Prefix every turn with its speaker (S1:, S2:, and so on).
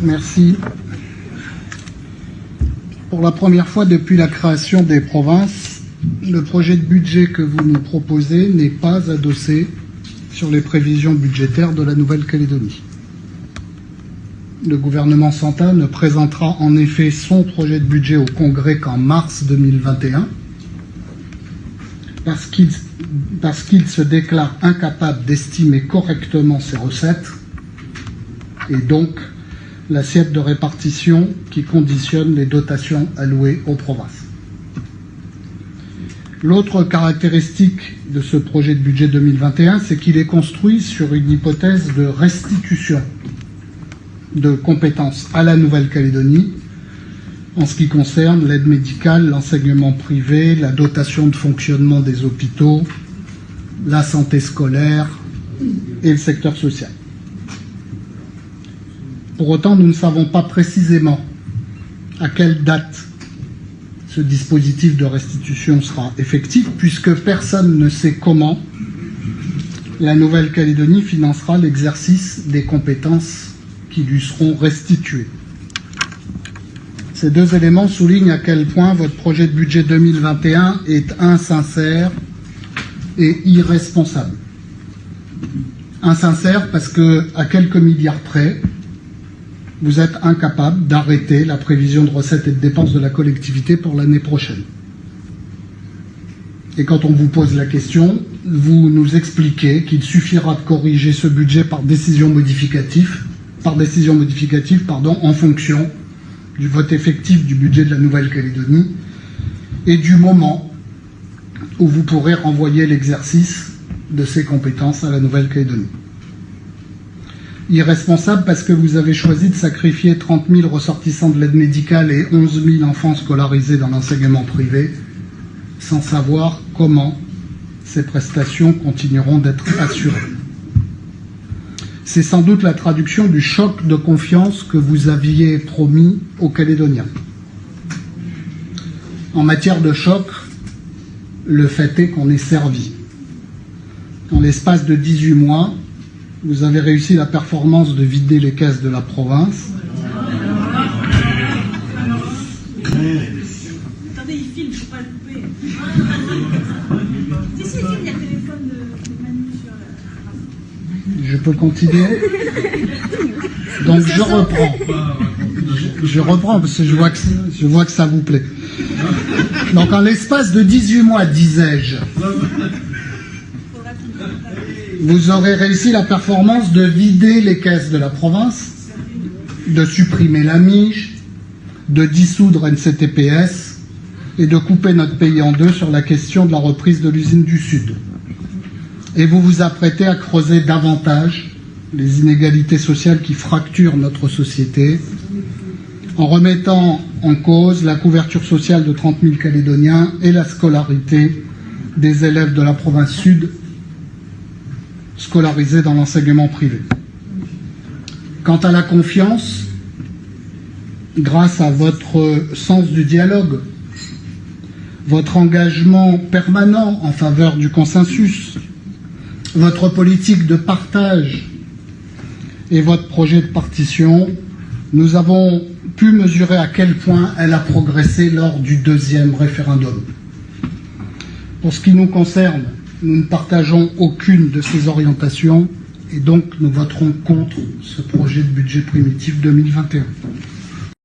S1: Merci. Pour la première fois depuis la création des provinces, le projet de budget que vous nous proposez n'est pas adossé sur les prévisions budgétaires de la Nouvelle-Calédonie. Le gouvernement Santin ne présentera en effet son projet de budget au Congrès qu'en mars 2021, parce qu'il se déclare incapable d'estimer correctement ses recettes et donc l'assiette de répartition qui conditionne les dotations allouées aux provinces. L'autre caractéristique de ce projet de budget 2021, c'est qu'il est construit sur une hypothèse de restitution de compétences à la Nouvelle-Calédonie en ce qui concerne l'aide médicale, l'enseignement privé, la dotation de fonctionnement des hôpitaux, la santé scolaire et le secteur social. Pour autant, nous ne savons pas précisément à quelle date ce dispositif de restitution sera effectif, puisque personne ne sait comment la Nouvelle-Calédonie financera l'exercice des compétences qui lui seront restituées. Ces deux éléments soulignent à quel point votre projet de budget 2021 est insincère et irresponsable. Insincère parce que, à quelques milliards près, vous êtes incapable d'arrêter la prévision de recettes et de dépenses de la collectivité pour l'année prochaine. Et quand on vous pose la question, vous nous expliquez qu'il suffira de corriger ce budget par décision modificative, en fonction du vote effectif du budget de la Nouvelle-Calédonie et du moment où vous pourrez renvoyer l'exercice de ces compétences à la Nouvelle-Calédonie. Irresponsable parce que vous avez choisi de sacrifier 30 000 ressortissants de l'aide médicale et 11 000 enfants scolarisés dans l'enseignement privé sans savoir comment ces prestations continueront d'être assurées. C'est sans doute la traduction du choc de confiance que vous aviez promis aux Calédoniens. En matière de choc, le fait est qu'on est servi. En l'espace de 18 mois, vous avez réussi la performance de vider les caisses de la province.
S2: Attendez, il filme, il ne faut pas le couper. Si, il y a le téléphone de Manu sur la...
S1: Je peux continuer? Donc je reprends. Je reprends parce que je vois que ça vous plaît. Donc en l'espace de 18 mois, disais-je, vous aurez réussi la performance de vider les caisses de la province, de supprimer la MIGE, de dissoudre NCTPS et de couper notre pays en deux sur la question de la reprise de l'usine du Sud. Et vous vous apprêtez à creuser davantage les inégalités sociales qui fracturent notre société en remettant en cause la couverture sociale de 30 000 Calédoniens et la scolarité des élèves de la province Sud scolarisés dans l'enseignement privé. Quant à la confiance, grâce à votre sens du dialogue, votre engagement permanent en faveur du consensus, votre politique de partage et votre projet de partition, nous avons pu mesurer à quel point elle a progressé lors du deuxième référendum. Pour ce qui nous concerne, nous ne partageons aucune de ces orientations et donc nous voterons contre ce projet de budget primitif 2021.